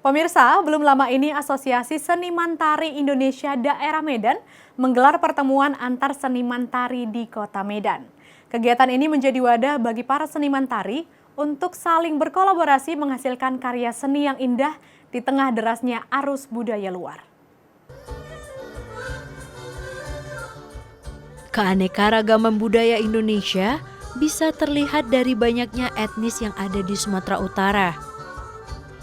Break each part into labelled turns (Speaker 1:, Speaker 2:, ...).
Speaker 1: Pemirsa, belum lama ini Asosiasi Seniman Tari Indonesia Daerah Medan menggelar pertemuan antar seniman tari di Kota Medan. Kegiatan ini menjadi wadah bagi para seniman tari untuk saling berkolaborasi menghasilkan karya seni yang indah di tengah derasnya arus budaya luar.
Speaker 2: Keanekaragaman budaya Indonesia bisa terlihat dari banyaknya etnis yang ada di Sumatera Utara.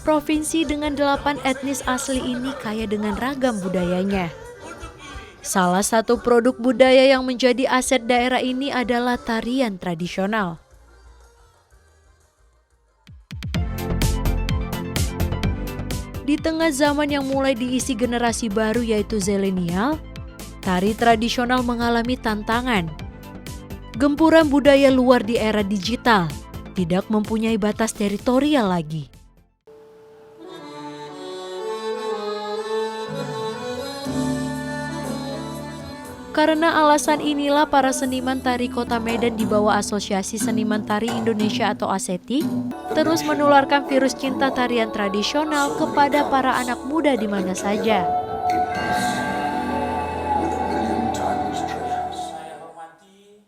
Speaker 2: Provinsi dengan 8 etnis asli ini kaya dengan ragam budayanya. Salah satu produk budaya yang menjadi aset daerah ini adalah tarian tradisional. Di tengah zaman yang mulai diisi generasi baru yaitu zilenial, tari tradisional mengalami tantangan. Gempuran budaya luar di era digital tidak mempunyai batas teritorial lagi. Karena alasan inilah para seniman tari Kota Medan di bawah Asosiasi Seniman Tari Indonesia atau ASETI terus menularkan virus cinta tarian tradisional kepada para anak muda di mana saja.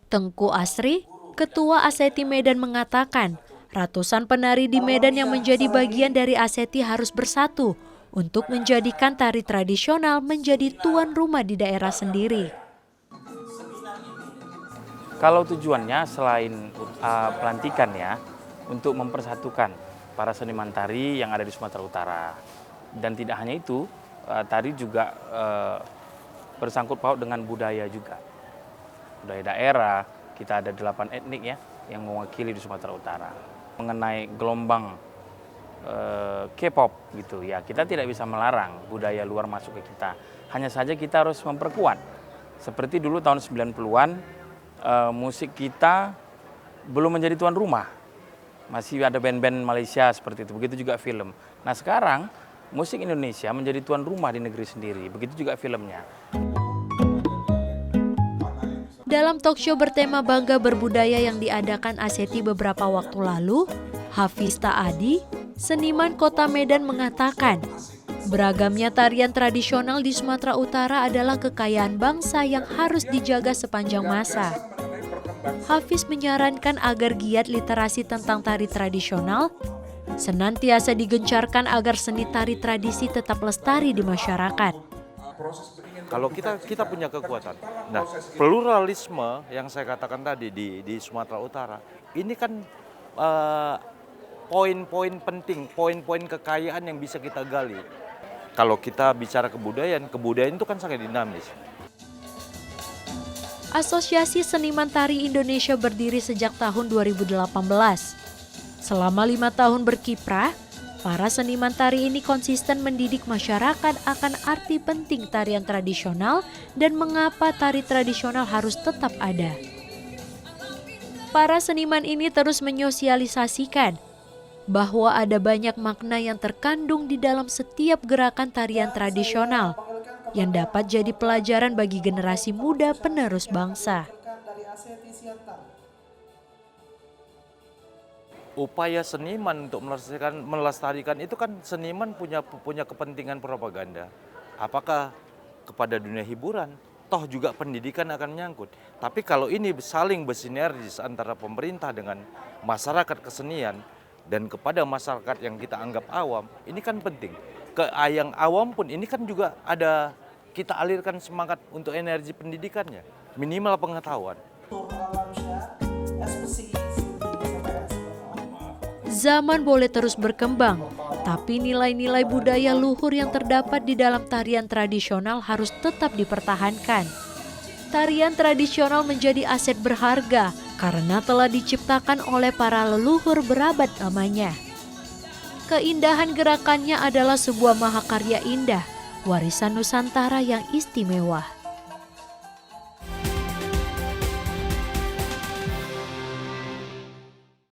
Speaker 2: Tengku Asri, Ketua ASETI Medan mengatakan, ratusan penari di Medan yang menjadi bagian dari ASETI harus bersatu untuk menjadikan tari tradisional menjadi tuan rumah di daerah sendiri.
Speaker 3: Kalau tujuannya selain pelantikan ya, untuk mempersatukan para seniman tari yang ada di Sumatera Utara. Dan tidak hanya itu, tari juga bersangkut paut dengan budaya juga. Budaya daerah, kita ada 8 etnik ya yang mewakili di Sumatera Utara. Mengenai gelombang K-pop gitu ya, kita tidak bisa melarang budaya luar masuk ke kita. Hanya saja kita harus memperkuat. Seperti dulu tahun 90-an, musik kita belum menjadi tuan rumah. Masih ada band-band Malaysia seperti itu, begitu juga film. Nah sekarang musik Indonesia menjadi tuan rumah di negeri sendiri, begitu juga filmnya.
Speaker 2: Dalam talkshow bertema Bangga Berbudaya yang diadakan ASETI beberapa waktu lalu, Hafiz Ta'adi, seniman Kota Medan mengatakan, beragamnya tarian tradisional di Sumatera Utara adalah kekayaan bangsa yang harus dijaga sepanjang masa. Hafiz menyarankan agar giat literasi tentang tari tradisional senantiasa digencarkan agar seni tari tradisi tetap lestari di masyarakat.
Speaker 4: Kalau kita punya kekuatan, nah pluralisme yang saya katakan tadi di Sumatera Utara, ini kan poin-poin penting, poin-poin kekayaan yang bisa kita gali. Kalau kita bicara kebudayaan itu kan sangat dinamis.
Speaker 2: Asosiasi Seniman Tari Indonesia berdiri sejak tahun 2018. Selama 5 tahun berkiprah, para seniman tari ini konsisten mendidik masyarakat akan arti penting tarian tradisional dan mengapa tari tradisional harus tetap ada. Para seniman ini terus menyosialisasikan bahwa ada banyak makna yang terkandung di dalam setiap gerakan tarian tradisional yang dapat jadi pelajaran bagi generasi muda penerus bangsa.
Speaker 4: Upaya seniman untuk melestarikan itu kan seniman punya kepentingan propaganda. Apakah kepada dunia hiburan? Toh juga pendidikan akan menyangkut. Tapi kalau ini saling bersinergis antara pemerintah dengan masyarakat kesenian, dan kepada masyarakat yang kita anggap awam, ini kan penting. Ke yang awam pun ini kan juga ada, kita alirkan semangat untuk energi pendidikannya, minimal pengetahuan.
Speaker 2: Zaman boleh terus berkembang, tapi nilai-nilai budaya luhur yang terdapat di dalam tarian tradisional harus tetap dipertahankan. Tarian tradisional menjadi aset berharga karena telah diciptakan oleh para leluhur berabad lamanya. Keindahan gerakannya adalah sebuah mahakarya indah, warisan Nusantara yang istimewa.